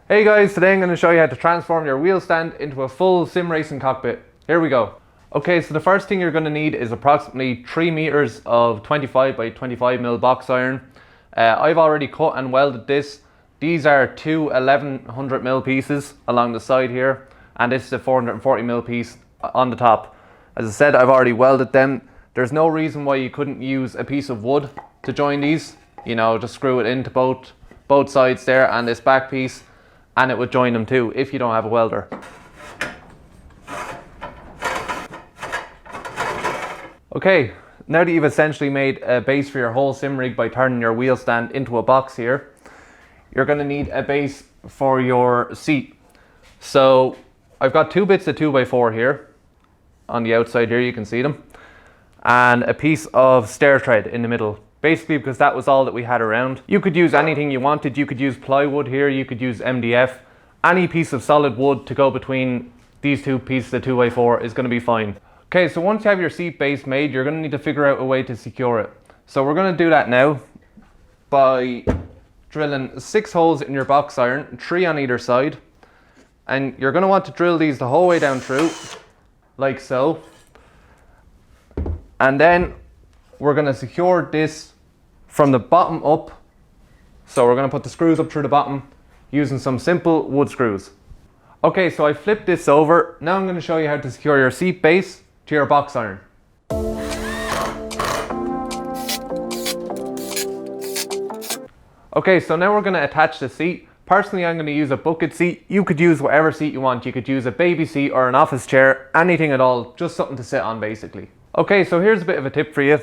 Hey guys, today I'm going to show you how to transform your wheel stand into a full sim racing cockpit. Here we go. Okay, so the first thing you're going to need is approximately 3 meters of 25 by 25 mil box iron. I've already cut and welded this. These are two 1100 mil pieces along the side here, and this is a 440 mil piece on the top. As I said, I've already welded them. There's no reason why you couldn't use a piece of wood to join these. You know, just screw it into both sides there and this back piece, and it would join them too if you don't have a welder. Okay, now that you've essentially made a base for your whole sim rig by turning your wheel stand into a box here, you're going to need a base for your seat. So I've got 2 bits of 2x4 here on the outside here, you can see them, and a piece of stair thread in the middle. Basically because that was all that we had around. You could use anything you wanted. You could use plywood here, you could use MDF. Any piece of solid wood to go between these 2 pieces of 2x4 is going to be fine. Okay, so once you have your seat base made, you're going to need to figure out a way to secure it. So we're going to do that now by drilling 6 holes in your box iron, 3 on either side. And you're going to want to drill these the whole way down through, like so. And then we're going to secure this from the bottom up. So we're going to put the screws up through the bottom using some simple wood screws. Okay, so I flipped this over. Now I'm going to show you how to secure your seat base to your box iron. Okay, so now we're going to attach the seat. Personally, I'm going to use a bucket seat. You could use whatever seat you want. You could use a baby seat or an office chair, anything at all, just something to sit on basically. Okay, so here's a bit of a tip for you.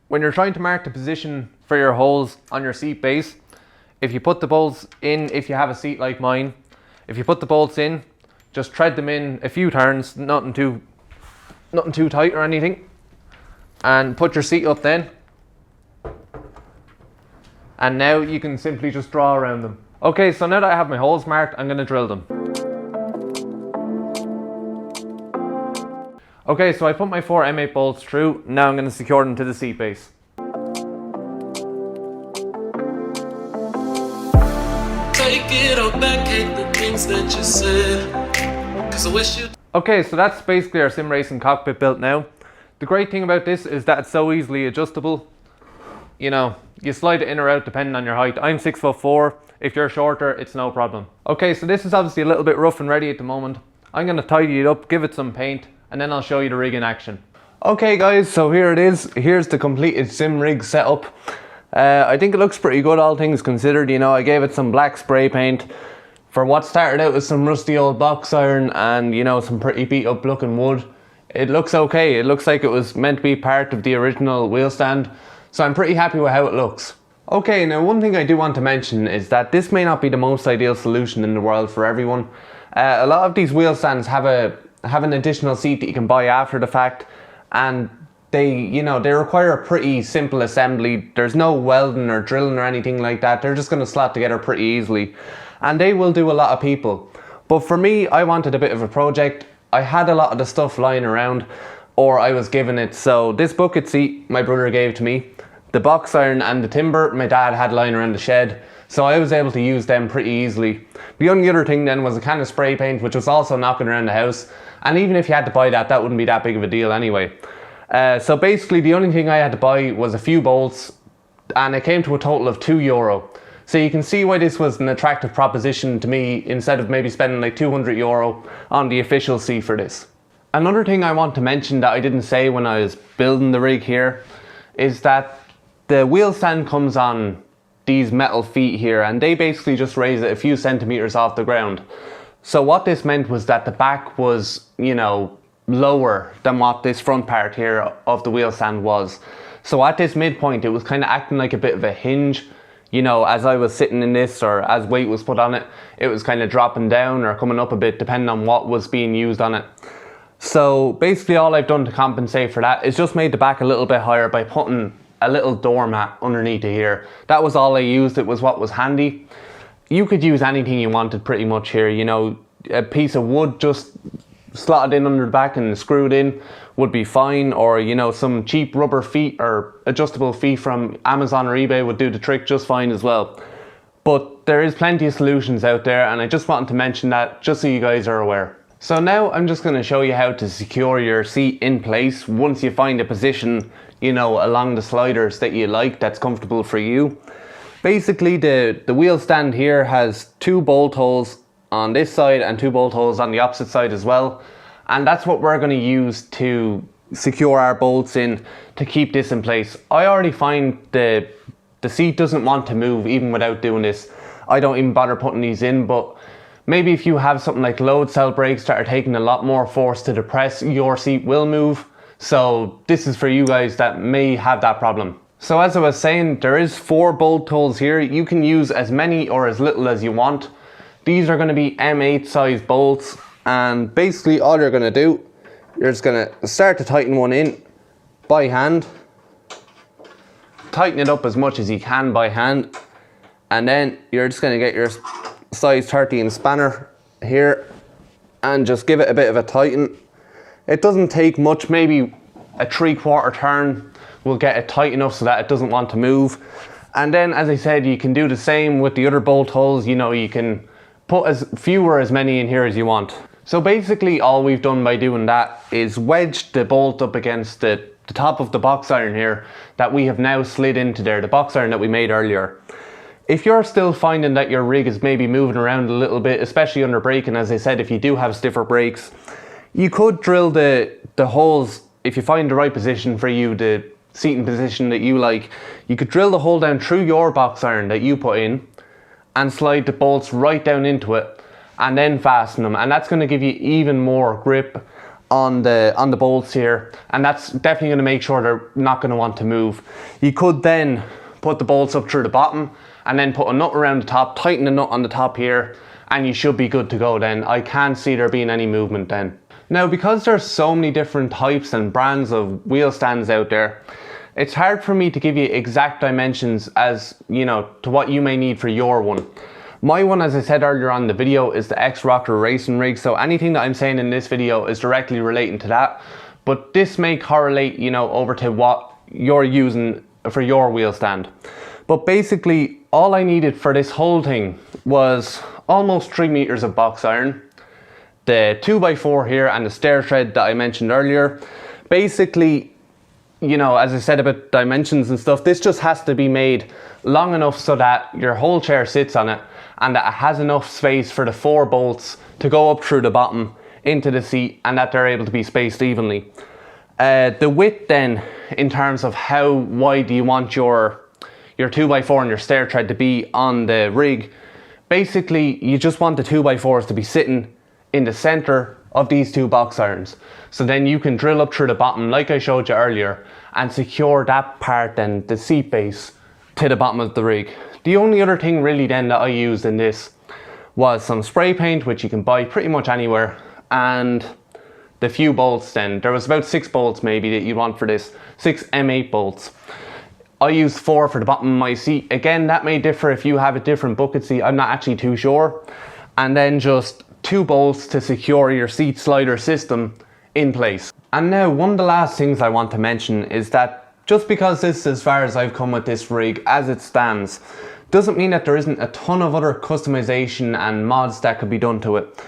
When you're trying to mark the position for your holes on your seat base, if you put the bolts in, if you have a seat like mine, if you put the bolts in, just tread them in a few turns, nothing too tight or anything, and put your seat up then. And now you can simply just draw around them. Okay, so now that I have my holes marked, I'm going to drill them. Okay, so I put my 4 M8 bolts through. Now I'm going to secure them to the seat base. Take it or backhate the things that you said, 'cause I wish you... Okay, so that's basically our sim racing cockpit built now. The great thing about this is that it's so easily adjustable. You know, you slide it in or out depending on your height. I'm 6'4". If you're shorter, it's no problem. Okay, so this is obviously a little bit rough and ready at the moment. I'm going to tidy it up, give it some paint, and then I'll show you the rig in action. Okay guys, so here it is. Here's the completed sim rig setup. I think it looks pretty good, all things considered. You know, I gave it some black spray paint for what started out with some rusty old box iron and, you know, some pretty beat up looking wood. It looks okay. It looks like it was meant to be part of the original wheel stand, so I'm pretty happy with how it looks. Okay, now one thing I do want to mention is that this may not be the most ideal solution in the world for everyone. A lot of these wheel stands have an additional seat that you can buy after the fact, and they require a pretty simple assembly. There's no welding or drilling or anything like that. They're just going to slot together pretty easily, and they will do a lot of people. But for me, I wanted a bit of a project. I had a lot of the stuff lying around, or I was given it. So this bucket seat my brother gave to me. The box iron and the timber my dad had lying around the shed, so I was able to use them pretty easily. The only other thing then was a can of spray paint, which was also knocking around the house, and even if you had to buy that, that wouldn't be that big of a deal anyway. So basically the only thing I had to buy was a few bolts, and it came to a total of €2. So you can see why this was an attractive proposition to me, instead of maybe spending like €200 on the official seat for this. Another thing I want to mention that I didn't say when I was building the rig here is that the wheel stand comes on these metal feet here, and they basically just raise it a few centimeters off the ground. So what this meant was that the back was, you know, lower than what this front part here of the wheel stand was. So at this midpoint, it was kind of acting like a bit of a hinge. You know, as I was sitting in this, or as weight was put on it, it was kind of dropping down or coming up a bit depending on what was being used on it. So basically all I've done to compensate for that is just made the back a little bit higher by putting a little doormat underneath it here. That was all I used. It was what was handy. You could use anything you wanted pretty much here. You know, a piece of wood just slotted in under the back and screwed in would be fine, or you know, some cheap rubber feet or adjustable feet from Amazon or eBay would do the trick just fine as well. But there is plenty of solutions out there, and I just wanted to mention that just so you guys are aware. So now I'm just going to show you how to secure your seat in place once you find a position, you know, along the sliders that you like, that's comfortable for you. Basically the wheel stand here has 2 bolt holes on this side and 2 bolt holes on the opposite side as well, and that's what we're going to use to secure our bolts in to keep this in place. I already find the seat doesn't want to move even without doing this. I don't even bother putting these in, but maybe if you have something like load cell brakes that are taking a lot more force to depress, your seat will move. So this is for you guys that may have that problem. So as I was saying, there is 4 bolt holes here. You can use as many or as little as you want. These are going to be M8 size bolts, and basically all you're going to do, you're just going to start to tighten one in by hand. Tighten it up as much as you can by hand, and then you're just going to get your size 13 spanner here and just give it a bit of a tighten. It doesn't take much, maybe a 3/4 turn will get it tight enough so that it doesn't want to move. And then, as I said, you can do the same with the other bolt holes. You know, you can put as few or as many in here as you want. So basically all we've done by doing that is wedge the bolt up against the top of the box iron here that we have now slid into there, the box iron that we made earlier. If you're still finding that your rig is maybe moving around a little bit, especially under braking, as I said, if you do have stiffer brakes, you could drill the holes, if you find the right position for you, the seating position that you like, you could drill the hole down through your box iron that you put in and slide the bolts right down into it and then fasten them, and that's going to give you even more grip on the bolts here, and that's definitely going to make sure they're not going to want to move. You could then put the bolts up through the bottom and then put a nut around the top, tighten the nut on the top here, and you should be good to go then. I can't see there being any movement then. Now, because there's so many different types and brands of wheel stands out there, it's hard for me to give you exact dimensions as, you know, to what you may need for your one. My one, as I said earlier on in the video, is the X-Rocker racing rig, so anything that I'm saying in this video is directly relating to that, but this may correlate, you know, over to what you're using for your wheel stand. But basically all I needed for this whole thing was almost 3 meters of box iron, the 2x4 here, and the stair tread that I mentioned earlier. Basically, you know, as I said about dimensions and stuff, this just has to be made long enough so that your whole chair sits on it and that it has enough space for the 4 bolts to go up through the bottom into the seat, and that they're able to be spaced evenly. The width then, in terms of how wide do you want your 2x4 and your stair tread to be on the rig, basically you just want the 2x4s to be sitting in the center of these 2 box irons. So then you can drill up through the bottom like I showed you earlier and secure that part then, the seat base, to the bottom of the rig. The only other thing really then that I used in this was some spray paint, which you can buy pretty much anywhere, and the few bolts then. There was about 6 bolts maybe that you want for this, 6 M8 bolts. I used 4 for the bottom of my seat. Again, that may differ if you have a different bucket seat, I'm not actually too sure. And then just 2 bolts to secure your seat slider system in place. And now one of the last things I want to mention is that just because this is as far as I've come with this rig as it stands, doesn't mean that there isn't a ton of other customization and mods that could be done to it.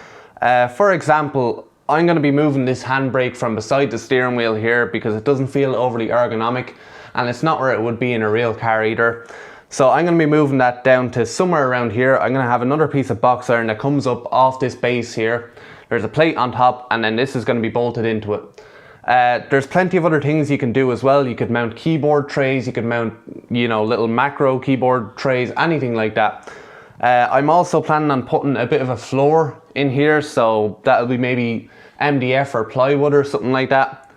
For example, I'm going to be moving this handbrake from beside the steering wheel here because it doesn't feel overly ergonomic, and it's not where it would be in a real car either. So I'm going to be moving that down to somewhere around here. I'm going to have another piece of box iron that comes up off this base here. There's a plate on top, and then this is going to be bolted into it. There's plenty of other things you can do as well. You could mount keyboard trays, you could mount, you know, little macro keyboard trays, anything like that. I'm also planning on putting a bit of a floor in here, so that'll be maybe MDF or plywood or something like that.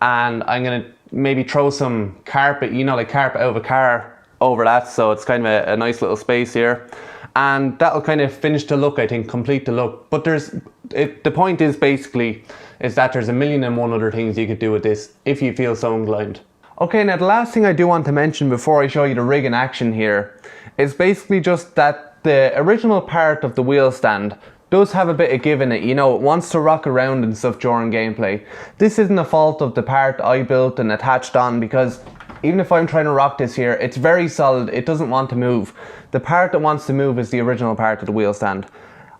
And I'm going to maybe throw some carpet, you know, like carpet out of a car over that, so it's kind of a nice little space here. And that'll kind of finish the look, I think, complete the look. But the point is basically is that there's 1,000,001 other things you could do with this if you feel so inclined. Okay, now the last thing I do want to mention before I show you the rig in action here is basically just that the original part of the wheel stand does have a bit of give in it. You know, it wants to rock around and stuff during gameplay. This isn't a fault of the part I built and attached on, because Even if I'm trying to rock this here, it's very solid, it doesn't want to move. The part that wants to move is the original part of the wheel stand.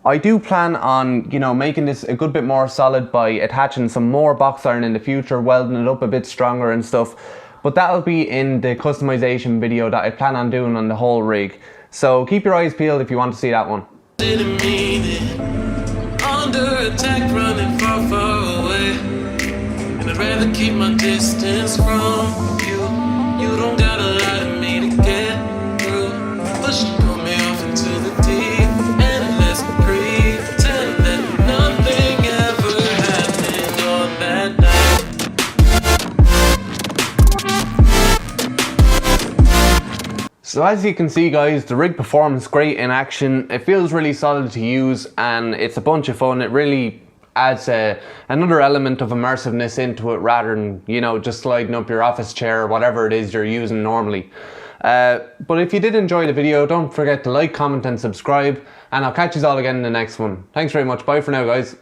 I do plan on, you know, making this a good bit more solid by attaching some more box iron in the future, welding it up a bit stronger and stuff. But that'll be in the customization video that I plan on doing on the whole rig. So keep your eyes peeled if you want to see that one. Didn't mean it. Under attack, running far, far away. And I'd rather keep my distance from you. You don't got a lot of me to get through. Push you pull me off into the deep and let's pretend that nothing ever happened on that night. So as you can see guys, the rig performs great in action. It feels really solid to use and it's a bunch of fun. It really adds another element of immersiveness into it rather than, you know, just sliding up your office chair or whatever it is you're using normally. But if you did enjoy the video, don't forget to like, comment and subscribe, and I'll catch you all again in the next one. Thanks very much. Bye for now guys.